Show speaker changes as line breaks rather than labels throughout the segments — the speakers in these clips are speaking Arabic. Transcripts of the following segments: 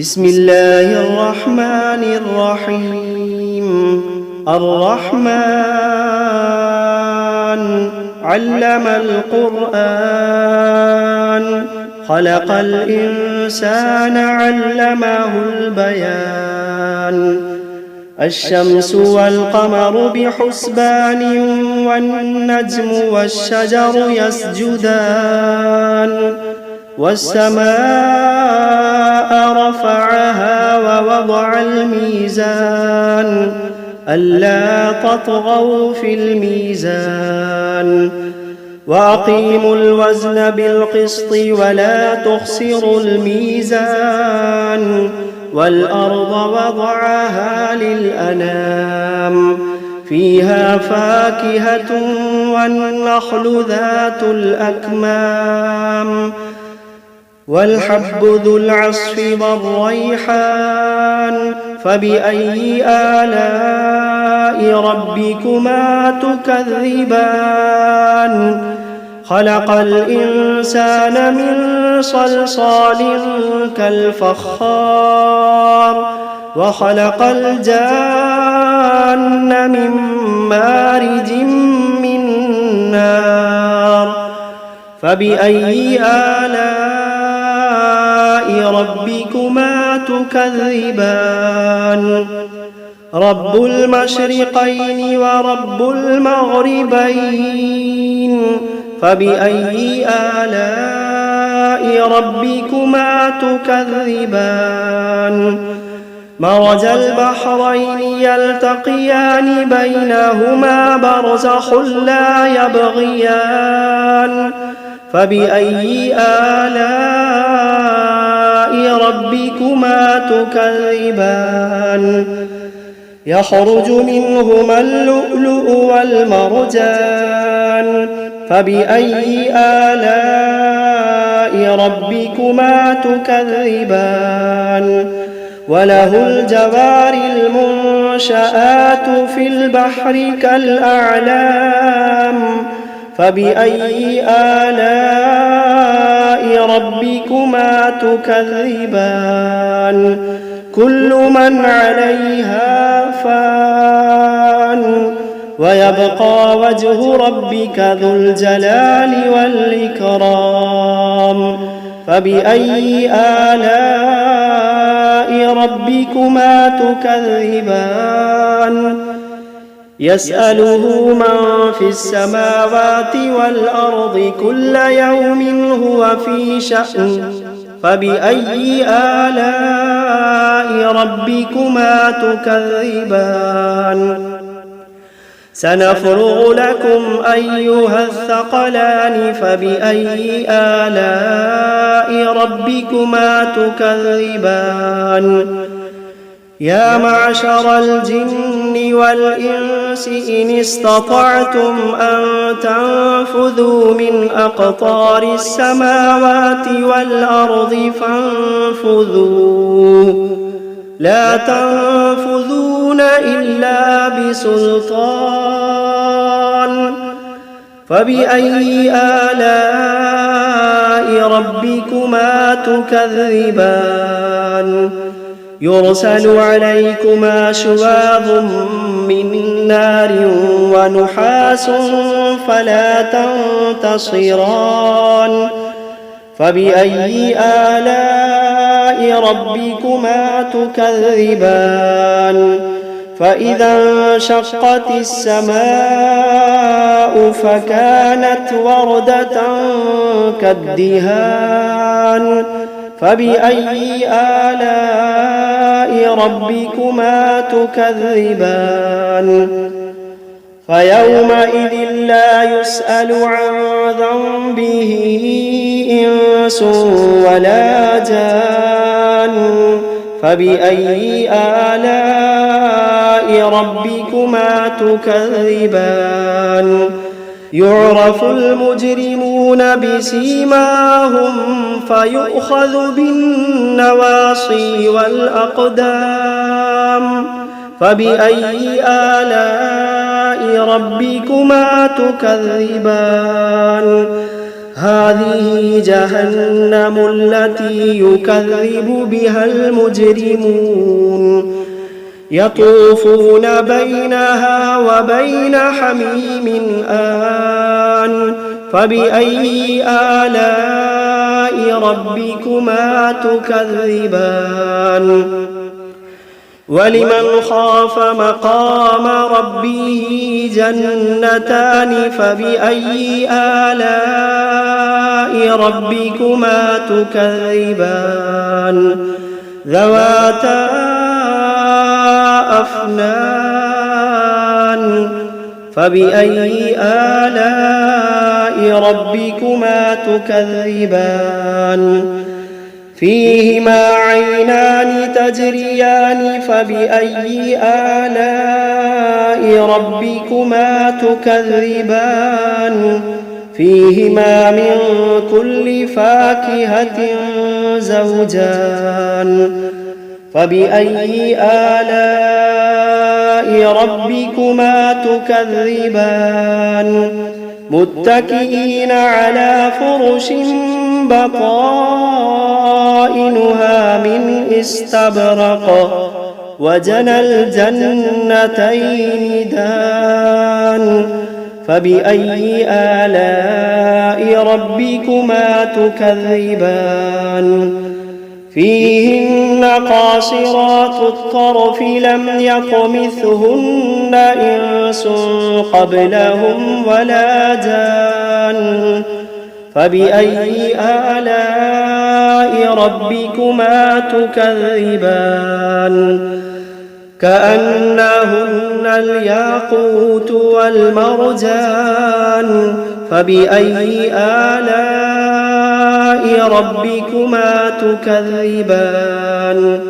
بسم الله الرحمن الرحيم. الرحمن علم القرآن، خلق الإنسان علمه البيان. الشمس والقمر بحسبان، والنجم والشجر يسجدان. والسماء رفعها ووضع الميزان، ألا تطغوا في الميزان. وأقيموا الوزن بالقسط ولا تخسروا الميزان. والأرض وضعها للأنام، فيها فاكهة والنخل ذات الأكمام. والحب ذو العصف والريحان، فبأي آلاء ربكما تكذبان. خلق الإنسان من صلصال كالفخار، وخلق الجان من مارج من نار. فبأي آلاء ربكما تكذبان. رب المشرقين ورب المغربين، فبأي آلاء ربكما تكذبان. مرج البحرين يلتقيان، بينهما برزخ لا يبغيان. فبأي آلاء ربكما تكذبان. يخرج منهما اللؤلؤ والمرجان، فبأي آلاء ربكما تكذبان. وله الجوار المنشآت في البحر كالأعلام، فبأي آلاء ربكما تكذبان. كل من عليها فان، ويبقى وجه ربك ذو الجلال والإكرام. فبأي آلاء ربكما تكذبان. يسأله من في السماوات والأرض كل يوم هو في شأن. فبأي آلاء ربكما تكذبان. سنفرغ لكم أيها الثقلان، فبأي آلاء ربكما تكذبان. يا معشر الجن والإنس إن استطعتم أن تنفذوا من أقطار السماوات والأرض فانفذوا، لا تنفذون إلا بسلطان. فبأي آلاء ربكما تكذبان. يرسل عليكما شواظ من نار ونحاس فلا تنتصران. فبأي آلاء ربكما تكذبان. فإذا انشقت السماء فكانت وردة كالدهان. فبأي آلاء ربكما تكذبان. فيومئذ لا يسأل عن ذنبه إنس ولا جان. فبأي آلاء ربكما تكذبان. يعرف المجرمون بسيماهم فيؤخذ بالنواصي والأقدام. فبأي آلاء ربكما تكذبان. هذه جهنم التي يكذب بها المجرمون يطوفون بينها وبين حميم آن فبأي آلاء ربكما تكذبان ولمن خاف مقام ربه جنتان فبأي آلاء ربكما تكذبان ذواتا أفنان فبأي آلاء ربكما تكذبان فيهما عينان تجريان فبأي آلاء ربكما تكذبان فيهما من كل فاكهة زوجان فبأي آلاء ربكما تكذبان متكئين على فرش بطائنها من استبرق وجنى الجنتين دان فبأي آلاء ربكما تكذبان فيهن قاصرات الطرف لم يطمثهن إنس قبلهم ولا جان فبأي آلاء ربكما تكذبان كأنهن الياقوت والمرجان فبأي آلاء ربكما تكذبان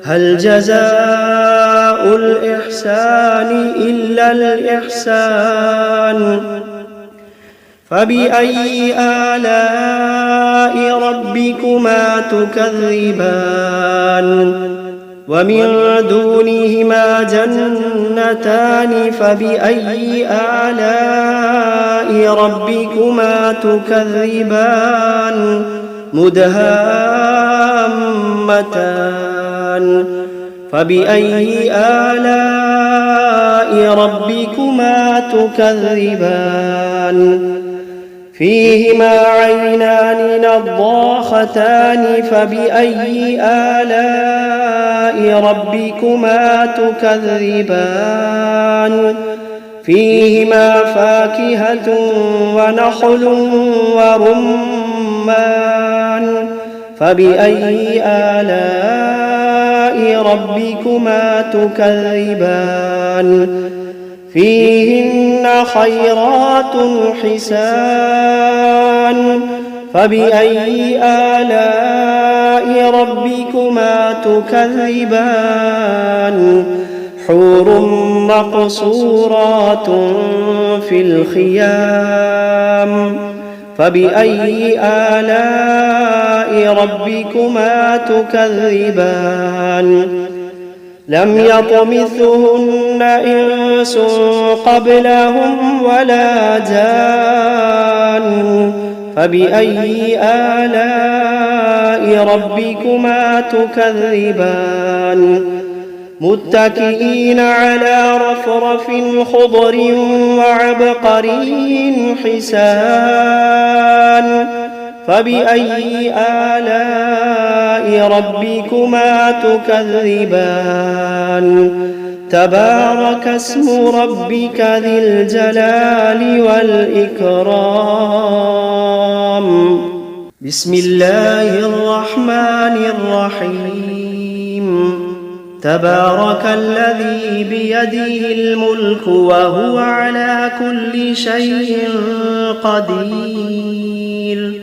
هل جزاء الإحسان إلا الإحسان فبأي آلاء ربكما تكذبان ومن دونهما جنتان فبأي آلاء ربكما تكذبان مدهامتان فبأي آلاء ربكما تكذبان فيهما عينان نضاختان فبأي آلاء ربكما تكذبان فيهما فاكهة ونخل ورمان فبأي آلاء ربكما تكذبان فيهن خيرات حسان فبأي آلاء ربكما تكذبان حور مقصورات في الخيام فبأي آلاء ربكما تكذبان لم يطمثهن إنس قبلهم ولا جان فبأي آلاء ربكما تكذبان متكئين على رفرف خضر وعبقري حسان فبأي آلاء ربكما تكذبان تبارك اسم ربك ذي الجلال والإكرام بسم الله الرحمن الرحيم تبارك الذي بيده الملك وهو على كل شيء قدير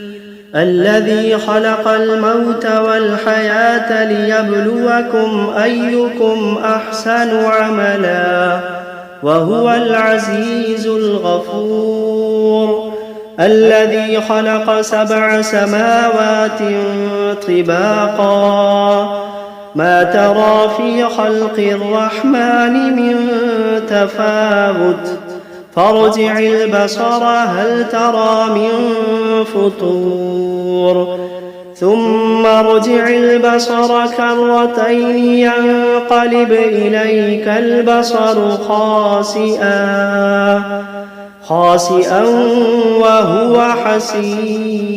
الذي خلق الموت والحياة ليبلوكم أيكم أحسن عملا وهو العزيز الغفور الذي خلق 7 سماوات طباقا ما ترى في خلق الرحمن من تفاوت فارجع البصر هل ترى من فطور ثم ارجع البصر كرتين ينقلب إليك البصر خاسئا وهو حسير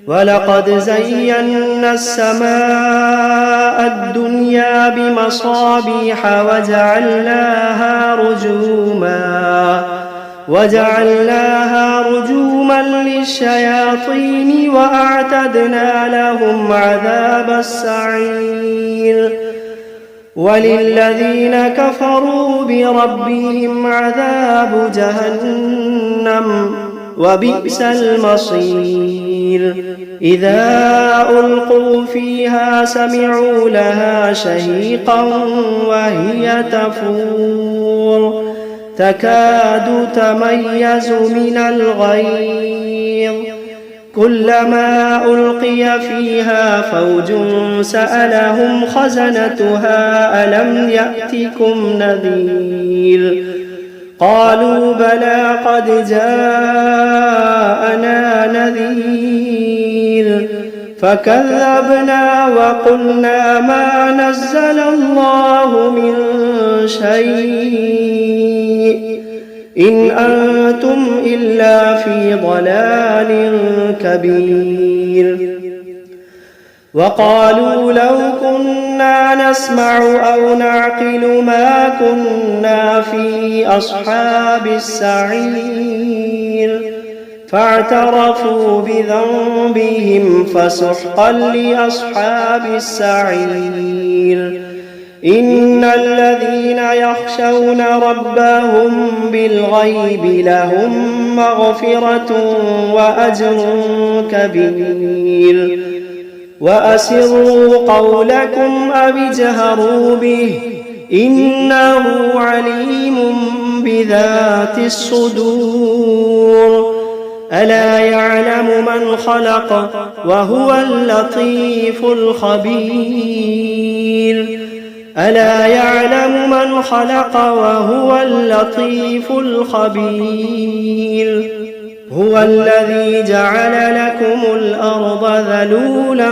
ولقد زينا السماء الدنيا بمصابيح وجعلناها رجوما للشياطين وأعتدنا لهم عذاب السعير وللذين كفروا بربهم عذاب جهنم وبئس المصير إذا ألقوا فيها سمعوا لها شهيقا وهي تفور تكاد تميز من الغيظ كلما ألقي فيها فوج سألهم خزنتها ألم يأتكم نذير قالوا بلى قد جاءنا نذير فكذبنا وقلنا ما نزل الله من شيء إن أنتم إلا في ضلال كبير وقالوا لو كنا نسمع أو نعقل ما كنا في أصحاب السعير فاعترفوا بذنبهم فسحقا لأصحاب السعير إن الذين يخشون ربهم بالغيب لهم مغفرة وأجر كبير وأسروا قولكم أو اجهروا به إنه عليم بذات الصدور ألا يعلم من خلق وهو اللطيف الخبير ألا يعلم من خلق وهو اللطيف الخبير هو الذي جعل لكم الأرض ذلولا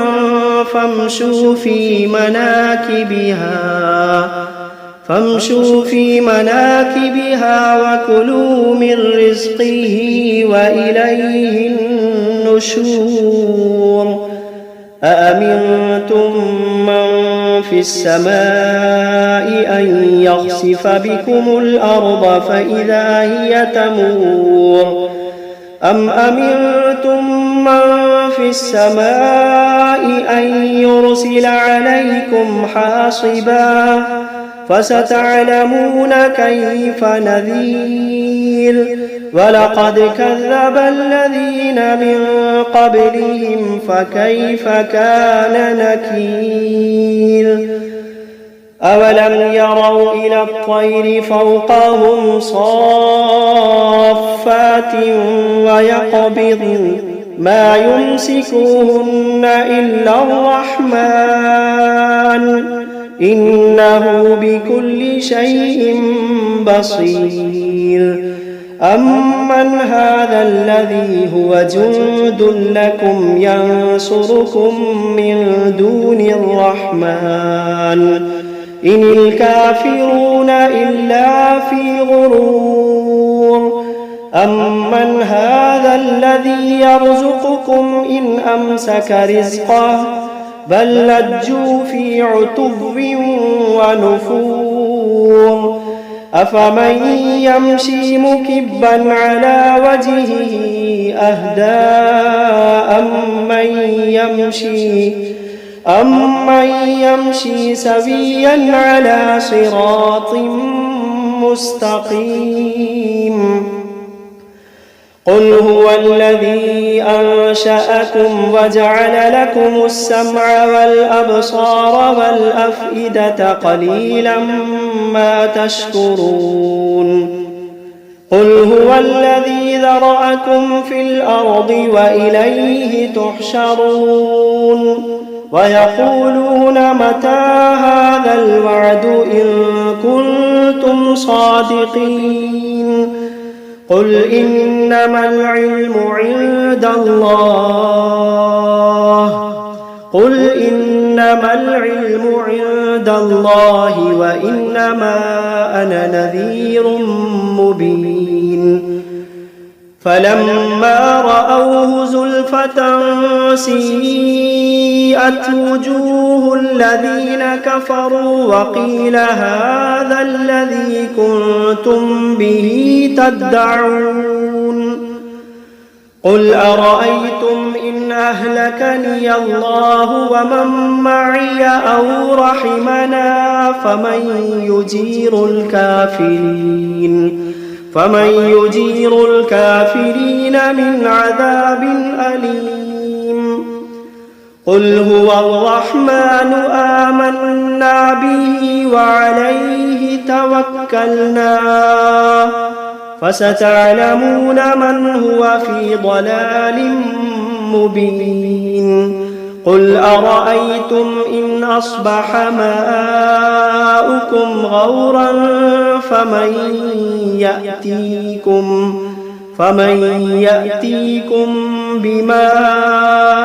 فامشوا في مناكبها وكلوا من رزقه وإليه النشور أأمنتم من في السماء أن يخسف بكم الأرض فإذا هي تمور أم أمنتم من في السماء أن يرسل عليكم حاصبا فستعلمون كيف نذير ولقد كذب الذين من قبلهم فكيف كان نكير أولم يروا إلى الطير فوقهم صافات ويقبضن ما يمسكوهن إلا الرحمن إنه بكل شيء بصير أمن هذا الذي هو جند لكم ينصركم من دون الرحمن إن الكافرون إلا في غرور أمن هذا الذي يرزقكم إن أمسك رزقه بل لجوا في عتو ونفور أفمن يمشي مكبا على وجهه أهدى أمن يمشي سويا على صراط مستقيم قل هو الذي أنشأكم وجعل لكم السمع والأبصار والأفئدة قليلا ما تشكرون قل هو الذي ذرأكم في الأرض وإليه تحشرون ويقولون متى هذا الوعد إن كنتم كنتم صادقين قل إنما العلم عند الله وإنما أنا نذير مبين فلما رأوه زلفة سيئت وجوه الذين كفروا وقيل هذا الذي كنتم به تدعون قل أرأيتم إن أهلكني الله ومن معي أو رحمنا فمن يجير الكافرين من عذاب أليم قل هو الرحمن آمنا به وعليه توكلنا فستعلمون من هو في ضلال مبين قل أرأيتم إن أصبح ماؤكم غورا فمن يأتيكم بماء